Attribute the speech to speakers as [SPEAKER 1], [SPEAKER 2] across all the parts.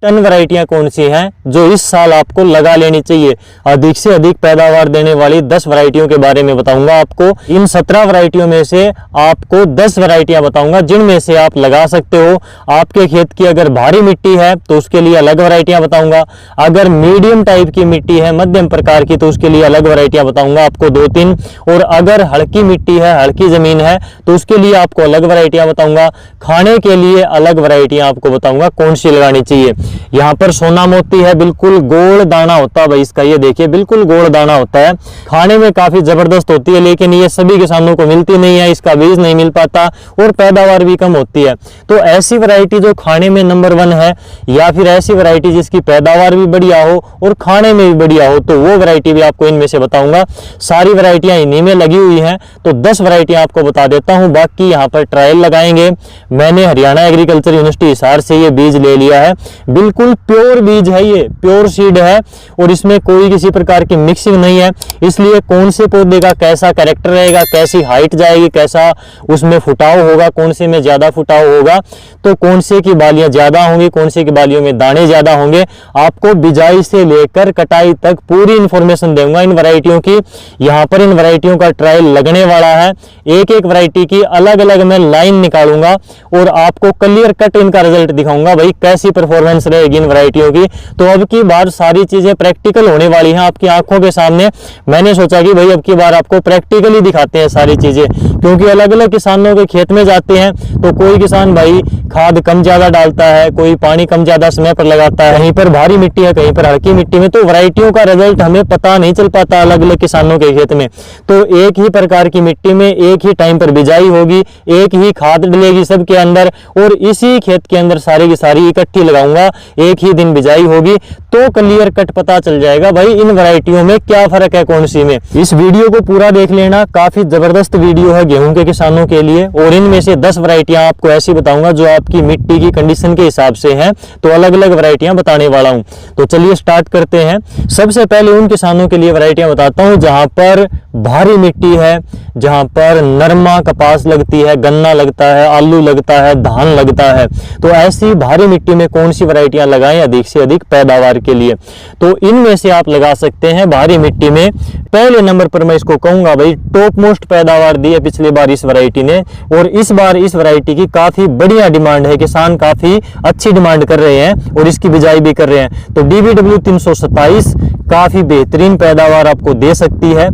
[SPEAKER 1] 10 वैरायटियां कौन सी हैं जो इस साल आपको लगा लेनी चाहिए। अधिक से अधिक पैदावार देने वाली 10 वैरायटियों के बारे में बताऊंगा आपको। इन 17 वैरायटियों में से आपको 10 वैरायटियां बताऊंगा जिनमें से आप लगा सकते हो। आपके खेत की अगर भारी मिट्टी है तो उसके लिए अलग वैरायटियां बताऊंगा, अगर मीडियम टाइप की मिट्टी है, मध्यम प्रकार की, तो उसके लिए अलग वैरायटियां बताऊंगा आपको 2-3, और अगर हल्की मिट्टी है, हल्की जमीन है, तो उसके लिए आपको अलग वैरायटियां बताऊंगा। खाने के लिए अलग वैरायटियां आपको बताऊंगा कौन सी लगानी चाहिए। यहाँ पर सोना मोती है, बिल्कुल गोल दाना होता है भाई इसका, ये देखिए बिल्कुल गोल दाना होता है, खाने में काफी जबरदस्त होती है, लेकिन ये सभी किसानों को मिलती नहीं है, इसका बीज नहीं मिल पाता और पैदावार भी कम होती है। तो ऐसी वैरायटी जो खाने में नंबर 1 है, या फिर ऐसी वैरायटी जिसकी पैदावार भी बढ़िया हो और खाने में भी बढ़िया हो, तो वो वैरायटी भी आपको इनमें से बताऊंगा। सारी वैरायटियां इन्हीं में लगी हुई हैं, तो 10 वैरायटियां आपको बता देता हूं। बाकी यहाँ पर ट्रायल लगाएंगे। मैंने हरियाणा एग्रीकल्चर यूनिवर्सिटी हिसार से ये बीज ले लिया है, बिल्कुल प्योर बीज है, ये प्योर सीड है और इसमें कोई किसी प्रकार की मिक्सिंग नहीं है। इसलिए कौन से पौधे का कैसा कैरेक्टर रहेगा, कैसी हाइट जाएगी, कैसा उसमें फुटाव होगा, कौन से में ज्यादा फुटाव होगा, तो कौन से की बालियां ज्यादा होंगी, कौन से की बालियों में दाने ज्यादा होंगे, आपको बिजाई से लेकर कटाई तक पूरी इंफॉर्मेशन दूंगा इन वैरायटियों की। यहाँ पर इन वैरायटियों का ट्रायल लगने वाला है, एक एक वैरायटी की अलग अलग मैं लाइन निकालूंगा और आपको क्लियर कट इनका रिजल्ट दिखाऊंगा भाई कैसी परफॉर्मेंस रहेगी इन वैरायटियों की। तो अब की बार सारी चीजें प्रैक्टिकल होने वाली हैं आपकी आंखों के सामने। मैंने सोचा कि भाई अब की बार आपको प्रैक्टिकली दिखाते हैं सारी चीजें, क्योंकि अलग अलग किसानों के खेत में जाते हैं तो कोई किसान भाई खाद कम ज्यादा डालता है, कोई पानी कम ज्यादा समय पर लगाता है, कहीं पर भारी मिट्टी है, कहीं पर हल्की मिट्टी में, तो वैरायटियों का रिजल्ट हमें पता नहीं चल पाता अलग अलग किसानों के खेत में। तो एक ही प्रकार की मिट्टी में एक ही टाइम पर बिजाई होगी, एक ही खाद डलेगी सबके अंदर, और इसी खेत के अंदर सारी की सारी इकट्ठी लगाऊंगा, एक ही दिन बिजाई होगी, तो क्लियर कट पता चल जाएगा भाई इन वैरायटियों में क्या फर्क है कौन सी में। इस वीडियो को पूरा देख लेना, काफी जबरदस्त वीडियो है गेहूं के किसानों के लिए, और इनमें से 10 वैरायटियां आपको ऐसी बताऊंगा जो आपकी मिट्टी की कंडीशन के हिसाब से हैं, तो अलग अलग वैरायटियां बताने वाला हूं। तो चलिए स्टार्ट करते हैं। सबसे पहले उन किसानों के लिए वैरायटियां बताता हूं जहां पर भारी मिट्टी है, जहां पर नरमा कपास लगती है, गन्ना लगता है, आलू लगता है, धान लगता है, तो ऐसी भारी मिट्टी में कौन सी वैरायटियां लगाएं अधिक से अधिक पैदावार के लिए। तो इनमें से आप लगा सकते हैं भारी मिट्टी में पहले नंबर पर मैं इसको कहूंगा भाई टॉप मोस्ट पैदावार दी है पिछली बार इस वैरायटी ने, और इस बार इस वैरायटी की काफी बढ़िया डिमांड है, किसान काफी अच्छी डिमांड कर रहे हैं और इसकी बिजाई भी कर रहे हैं। तो DBW 327 काफी बेहतरीन पैदावार आपको दे सकती है।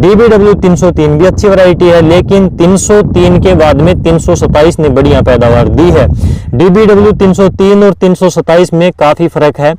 [SPEAKER 1] DBW 303 भी अच्छी वैरायटी है, लेकिन 303 के बाद में 327 ने बढ़िया पैदावार दी है। DBW 303 और 327 में काफी फर्क है।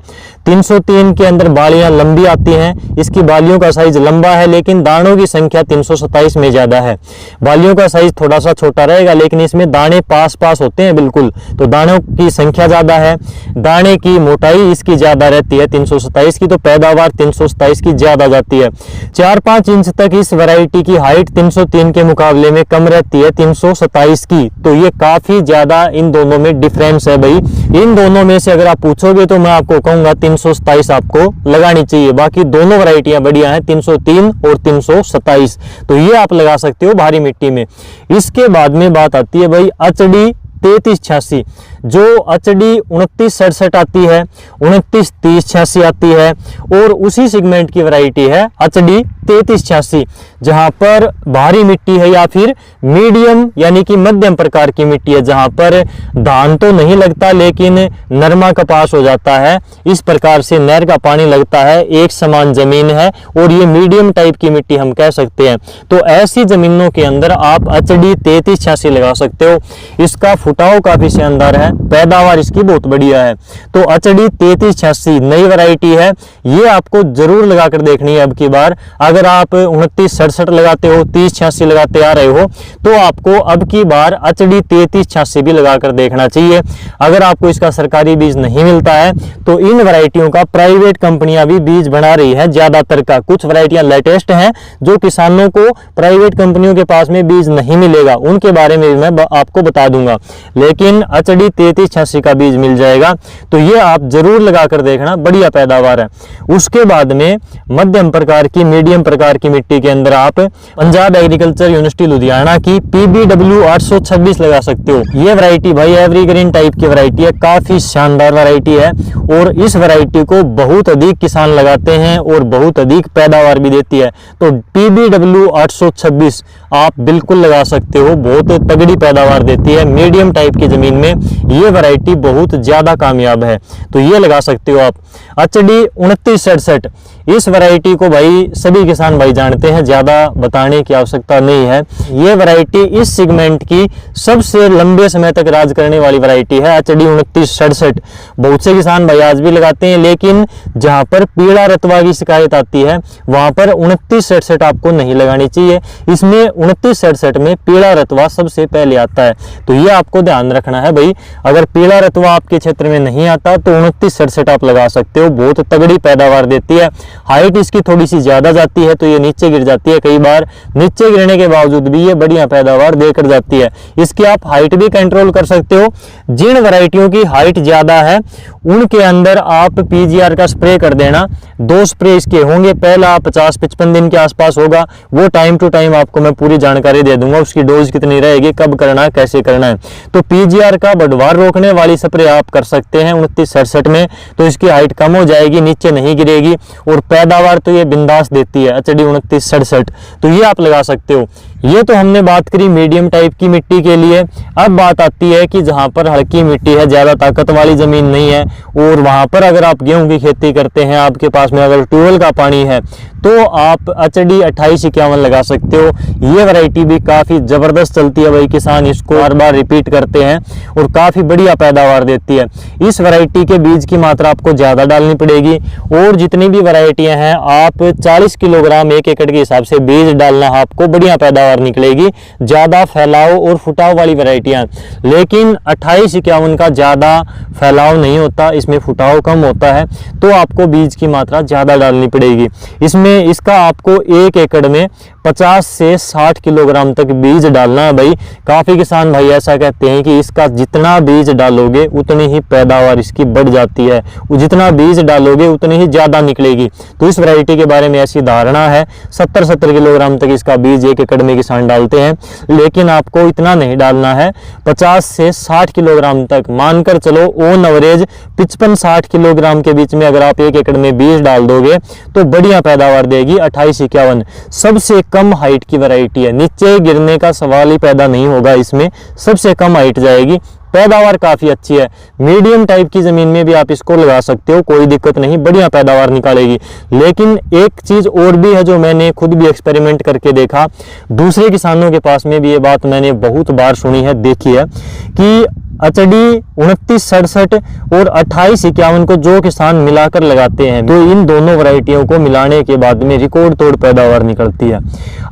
[SPEAKER 1] 303 के अंदर बालियां लंबी आती हैं, इसकी बालियों का साइज लंबा है, लेकिन दानों की संख्या 327 में ज्यादा है। बालियों का साइज थोड़ा सा छोटा रहेगा, लेकिन इसमें दाने पास पास होते हैं बिल्कुल, तो दानों की संख्या ज्यादा है, दाने की मोटाई इसकी ज्यादा रहती है 327 की, तो पैदावार 327 की ज्यादा जाती है। 4-5 इंच तक इस वैरायटी की हाइट 303 के मुकाबले में कम रहती है 327 की, तो ये काफी ज्यादा इन दोनों में डिफरेंस है भाई। इन दोनों में से अगर आप पूछोगे तो मैं आपको कहूंगा 327 आपको लगानी चाहिए। बाकी दोनों वैरायटियां बढ़िया हैं, 303 और 327, तो ये आप लगा सकते हो भारी मिट्टी में। इसके बाद में बात आती है भाई HD 3386, जो HD 2967 आती है, 293086 आती है, और उसी सेगमेंट की वैरायटी है HD 3386, जहां पर भारी मिट्टी है या फिर मीडियम यानी कि मध्यम प्रकार की मिट्टी है, जहां पर धान तो नहीं लगता लेकिन नरमा कपास हो जाता है, इस प्रकार से नहर का पानी लगता है, एक समान जमीन है और ये मीडियम टाइप की मिट्टी हम कह सकते हैं। तो ऐसी जमीनों के अंदर आप HD 3386 लगा सकते हो। इसका फुटाव काफी शानदार है, पैदावार इसकी बहुत बढ़िया है। तो HD 3386 नई वैरायटी है, ये आपको जरूर लगाकर देखनी है अब की बार। अगर आप 2967 लगाते हो, 3086 लगाते आ रहे हो, तो आपको अब की बार HD 3386 भी लगाकर देखना चाहिए। अगर आपको इसका सरकारी बीज नहीं मिलता है तो इन वैरायटियों का प्राइवेट कंपनियां भी बीज बना रही है ज्यादातर का। कुछ वैरायटियां लेटेस्ट हैं जो किसानों को प्राइवेट कंपनियों के पास में बीज नहीं मिलेगा, उनके बारे में भी मैं आपको बता दूंगा। लेकिन HD 3386 का बीज मिल जाएगा। तो ये आप जरूर लगा कर देखना, बढ़िया पैदावार है। उसके बाद में मध्यम प्रकार की, मीडियम प्रकार की मिट्टी के अंदर आप पंजाब एग्रीकल्चर यूनिवर्सिटी लुधियाना की PBW 826 लगा सकते हो। ये वैरायटी भाई एवरग्रीन टाइप की वैरायटी है, काफी शानदार वैरायटी है और इस वैरायटी को बहुत अधिक किसान लगाते हैं और बहुत अधिक पैदावार भी देती है। तो PBW 826 आप बिल्कुल लगा सकते हो, बहुत तगड़ी पैदावार देती है। मीडियम टाइप की जमीन में ये वैरायटी बहुत ज्यादा कामयाब है, तो ये लगा सकते हो आप। HD 2967 इस वैरायटी को भाई सभी किसान भाई जानते हैं, ज्यादा बताने की आवश्यकता नहीं है। ये वैरायटी इस सेगमेंट की सबसे लंबे समय तक राज करने वाली वैरायटी है। HD 2967 बहुत से किसान भाई आज भी लगाते हैं, लेकिन जहां पर पीला रतवा की शिकायत आती है वहां पर 2967 आपको नहीं लगानी चाहिए। इसमें 2967 में पीला रतवा सबसे पहले आता है, तो ये आपको ध्यान रखना है भाई। अगर पीला रतवा आपके क्षेत्र में नहीं आता तो 2967 आप लगा सकते हो, बहुत तगड़ी पैदावार देती है। हाइट इसकी थोड़ी सी ज्यादा जाती है तो ये नीचे गिर जाती है, कई बार नीचे गिरने के बावजूद भी ये बढ़िया पैदावार देकर जाती है। इसकी आप हाइट भी कंट्रोल कर सकते हो। जिन वैरायटियों की हाइट ज्यादा है उनके अंदर आप PGR का स्प्रे कर देना। 2 स्प्रे इसके होंगे, पहला 50-55 दिन के आसपास होगा, वो टाइम टू टाइम आपको मैं पूरी जानकारी दे दूंगा, उसकी डोज कितनी रहेगी, कब करना है, कैसे करना है। तो PGR का बढ़वार रोकने वाली स्प्रे आप कर सकते हैं 2967 में, तो इसकी हाइट कम हो जाएगी, नीचे नहीं गिरेगी और पैदावार तो ये बिंदास देती है HD 2967, तो ये आप लगा सकते हो। ये तो हमने बात करी मीडियम टाइप की मिट्टी के लिए। अब बात आती है कि जहां पर हल्की मिट्टी है, ज्यादा ताकत वाली जमीन नहीं है और वहां पर अगर आप गेहूं की खेती करते हैं, आपके पास में अगर ट्यूबवेल का पानी है, तो आप HD 2851 लगा सकते हो। ये वैरायटी भी काफी जबरदस्त चलती है भाई, किसान इसको बार बार रिपीट करते हैं और काफी बढ़िया पैदावार देती है। इस वैरायटी के बीज की मात्रा आपको ज्यादा डालनी पड़ेगी और जितनी भी वैरायटियां हैं आप 40 किलोग्राम 1 एकड़ के हिसाब से बीज डालना, आपको बढ़िया पैदावार निकलेगी। ज्यादा फैलाव और फुटाव वाली वैरायटियां, लेकिन 2851 का ज्यादा फैलाव नहीं होता, इसमें फुटाव कम होता है, तो आपको बीज की मात्रा ज्यादा डालनी पड़ेगी। इसमें इसका आपको 1 एकड़ में 50 से 60 किलोग्राम तक बीज डालना है भाई। काफी किसान भाई ऐसा कहते हैं कि इसका जितना बीज डालोगे उतनी ही पैदावार इसकी बढ़ जाती है, जितना बीज डालोगे उतनी ही ज्यादा निकलेगी। तो इस वैरायटी के बारे में ऐसी धारणा है, 70-70 किलोग्राम तक इसका बीज 1 एकड़ में किसान डालते हैं, लेकिन आपको इतना नहीं डालना है, 50 से 60 किलोग्राम तक मानकर चलो। ऑन एवरेज 55-60 किलोग्राम के बीच में अगर आप 1 एकड़ में बीज डाल दोगे तो बढ़िया पैदावार देगी। 2851 सबसे कम हाइट की वैरायटी है, नीचे गिरने का सवाल ही पैदा नहीं होगा, इसमें सबसे कम हाइट जाएगी, पैदावार काफी अच्छी है। मीडियम टाइप की जमीन में भी आप इसको लगा सकते हो, कोई दिक्कत नहीं, बढ़िया पैदावार निकालेगी। लेकिन एक चीज और भी है जो मैंने खुद भी एक्सपेरिमेंट करके देखा, दूसरे किसानों के पास में भी ये बात मैंने बहुत बार सुनी है, देखी है कि HD 2967 और 2851 को जो किसान मिलाकर लगाते हैं, तो इन दोनों वैरायटियों को मिलाने के बाद में रिकॉर्ड तोड़ पैदावार निकलती है।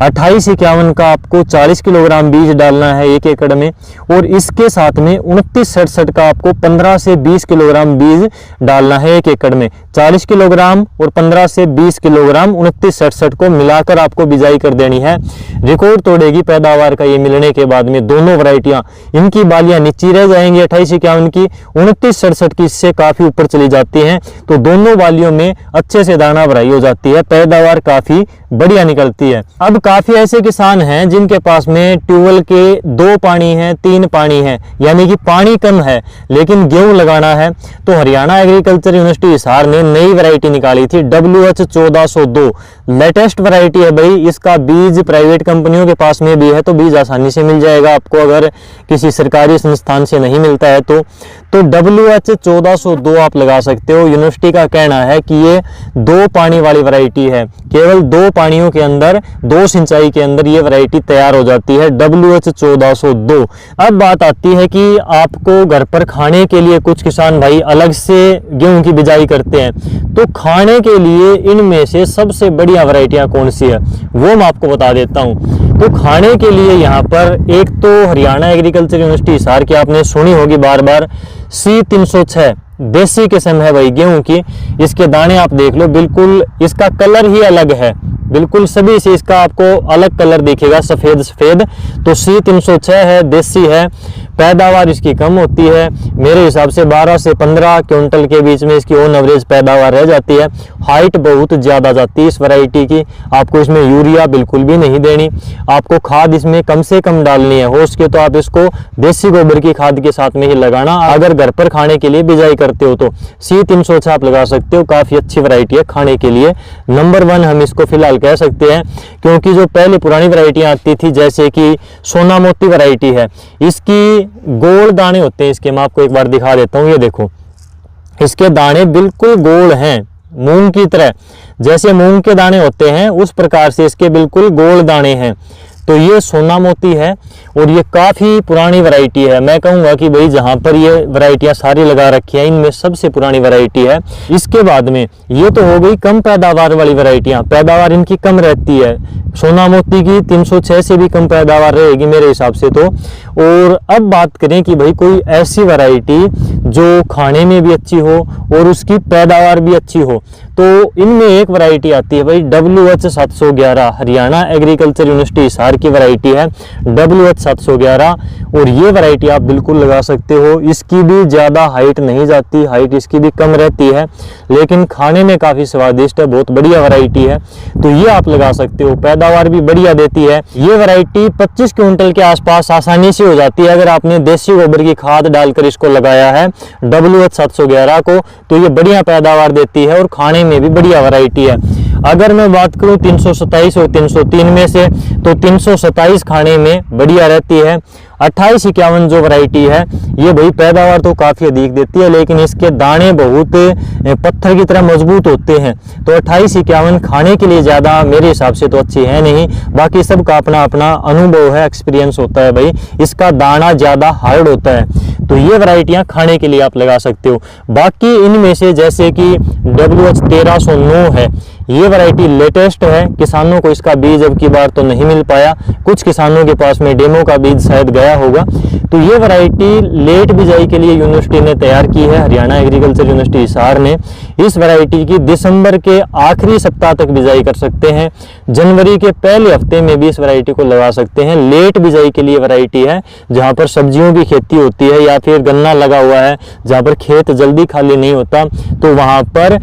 [SPEAKER 1] 2851 का आपको 40 किलोग्राम बीज डालना है 1 एकड़ में और इसके साथ में 2967 का आपको 15 से 20 किलोग्राम बीज डालना है 1 एकड़ में। 40 किलोग्राम और 15 से 20 किलोग्राम 2967 को मिलाकर आपको बिजाई कर देनी है। रिकॉर्ड तोड़ेगी पैदावार का ये मिलने के बाद में दोनों वैरायटियां, इनकी बालियां नीचे रह जाएंगी 2851 की, 2967 की इससे काफी ऊपर चली जाती हैं, तो दोनों वालियों में अच्छे से दाना भराई हो जाती है, पैदावार काफी बढ़िया निकलती है। अब काफी ऐसे किसान हैं जिनके पास में ट्यूबवेल के 2 पानी है, 3 पानी है, यानी कि पानी कम है लेकिन गेहूं लगाना है, तो हरियाणा एग्रीकल्चर यूनिवर्सिटी हिसार ने नई वैरायटी निकाली थी WH 1402, लेटेस्ट वैरायटी है भाई। इसका बीज प्राइवेट कंपनियों के पास में भी है, तो बीज आसानी से मिल जाएगा आपको, अगर किसी सरकारी संस्थान से नहीं मिलता है तो WH 1402 आप लगा सकते हो। यूनिवर्सिटी का कहना है कि ये 2 पानी वाली वैरायटी है, केवल 2 पानियों के अंदर 2 सिंचाई के अंदर ये वैरायटी तैयार हो जाती है, WH 1402। अब बात आती है कि आपको घर पर खाने के लिए कुछ किसान भाई अलग से गेहूं की बिजाई करते हैं, तो खाने के लिए इनमें से सबसे बढ़िया वैरायटियां कौन सी है वो मैं आपको बता देता हूं। तो खाने के लिए यहाँ पर एक तो हरियाणा एग्रीकल्चर यूनिवर्सिटी हिसार की आपने सुनी होगी बार बार C306, देसी किस्म है भाई गेहूं की। इसके दाने आप देख लो, बिल्कुल इसका कलर ही अलग है, बिल्कुल सभी से इसका आपको अलग कलर दिखेगा, सफेद सफेद। तो C306 है, देसी है, पैदावार इसकी कम होती है। मेरे हिसाब से 12 से 15 क्विंटल के बीच में इसकी ऑन एवरेज पैदावार रह जाती है। हाइट बहुत ज़्यादा जाती है इस वैरायटी की। आपको इसमें यूरिया बिल्कुल भी नहीं देनी, आपको खाद इसमें कम से कम डालनी है। हो सके तो आप इसको देसी गोबर की खाद के साथ में ही लगाना, अगर घर पर खाने के लिए बिजाई करते हो तो C306 आप लगा सकते हो। काफ़ी अच्छी वैरायटी है खाने के लिए, नंबर 1 हम इसको फिलहाल कह सकते हैं। क्योंकि जो पहले पुरानी वैरायटियाँ आती थी जैसे कि सोना मोती वैरायटी है, इसकी गोल दाने होते हैं। इसके मैं आपको एक बार दिखा देता हूँ, ये देखो इसके दाने बिल्कुल गोल हैं, मूंग की तरह। जैसे मूंग के दाने होते हैं उस प्रकार से इसके बिल्कुल गोल दाने हैं। तो ये सोना मोती है और ये काफ़ी पुरानी वैरायटी है। मैं कहूँगा कि भाई जहाँ पर ये वैरायटियाँ सारी लगा रखी हैं इनमें सबसे पुरानी वैरायटी है। इसके बाद में ये तो हो गई कम पैदावार वाली वैरायटियाँ, पैदावार इनकी कम रहती है। सोना मोती की 306 से भी कम पैदावार रहेगी मेरे हिसाब से तो। और अब बात करें कि भाई कोई ऐसी वैरायटी जो खाने में भी अच्छी हो और उसकी पैदावार भी अच्छी हो, तो इनमें एक वैरायटी आती है भाई WH711, Haryana agriculture university Hisar की वैरायटी है WH711। और ये वैरायटी आप बिल्कुल लगा सकते हो। इसकी भी ज़्यादा हाइट नहीं जाती, हाइट इसकी भी कम रहती है, लेकिन खाने में काफ़ी स्वादिष्ट है, बहुत बढ़िया वैरायटी है। तो ये आप लगा सकते हो, पैदावार भी बढ़िया देती है। ये वैरायटी 25 क्विंटल के आसपास आसानी से हो जाती है अगर आपने देसी गोबर की खाद डालकर इसको लगाया है WH711 को, तो ये बढ़िया पैदावार देती है और खाने में भी बढ़िया वैरायटी है। अगर मैं बात करूं 327 और 303 में से, तो 327 खाने में बढ़िया रहती है। 2851 जो वैरायटी है ये भाई पैदावार तो काफ़ी अधिक देती है, लेकिन इसके दाने बहुत पत्थर की तरह मजबूत होते हैं। तो 2851 खाने के लिए ज़्यादा मेरे हिसाब से तो अच्छी है नहीं, बाकी सबका अपना अपना अनुभव है, एक्सपीरियंस होता है भाई। इसका दाना ज़्यादा हार्ड होता है, तो ये वैरायटियाँ खाने के लिए आप लगा सकते हो। बाकी इनमें से जैसे कि WH1309 है, ये वैरायटी लेटेस्ट है। किसानों को इसका बीज अब की बार तो नहीं मिल पाया, कुछ किसानों के पास में डेमो का बीज शायद गया होगा। तो ये वैरायटी लेट बिजाई के लिए यूनिवर्सिटी ने तैयार की है, हरियाणा एग्रीकल्चर यूनिवर्सिटी हिसार ने। इस वैरायटी की दिसंबर के आखिरी सप्ताह तक बिजाई कर सकते हैं, जनवरी के पहले हफ्ते में भी इस वैरायटी को लगा सकते हैं। लेट बिजाई के लिए वैरायटी है, जहाँ पर सब्जियों की खेती होती है या फिर गन्ना लगा हुआ है, जहाँ पर खेत जल्दी खाली नहीं होता, तो वहाँ पर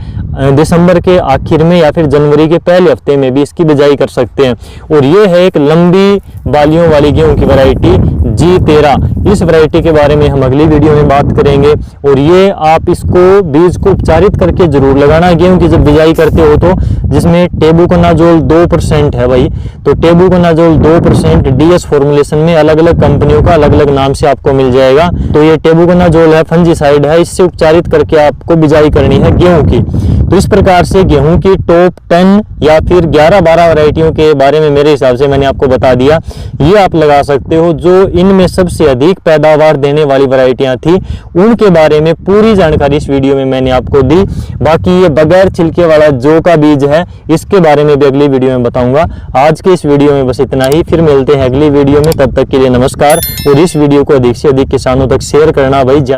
[SPEAKER 1] दिसंबर के आखिर में या फिर जनवरी के पहले हफ्ते में भी इसकी बिजाई कर सकते हैं। और ये है एक लंबी बालियों वाली गेहूं की वैरायटी G13। इस वैरायटी के बारे में हम अगली वीडियो में बात करेंगे। और ये आप इसको बीज को उपचारित करके जरूर लगाना गेहूं की जब बिजाई करते हो तो, जिसमें टेबुकोनाजोल 2% है भाई। तो टेबुकोनाजोल 2% DS फॉर्मुलेशन में अलग अलग कंपनियों का अलग अलग नाम से आपको मिल जाएगा। तो ये टेबुकोनाजोल है, फंजीसाइड है, इससे उपचारित करके आपको बिजाई करनी है गेहूं की। तो इस प्रकार से गेहूं की टॉप 10 या फिर 11-12 वैरायटियों के बारे में मेरे हिसाब से मैंने आपको बता दिया। ये आप लगा सकते हो। जो इनमें सबसे अधिक पैदावार देने वाली वैरायटियां थी उनके बारे में पूरी जानकारी इस वीडियो में मैंने आपको दी। बाकी ये बगैर छिलके वाला जौ का बीज है, इसके बारे में भी अगली वीडियो में बताऊंगा। आज के इस वीडियो में बस इतना ही, फिर मिलते हैं अगली वीडियो में। तब तक के लिए नमस्कार। और इस वीडियो को अधिक से अधिक किसानों तक शेयर करना भाई।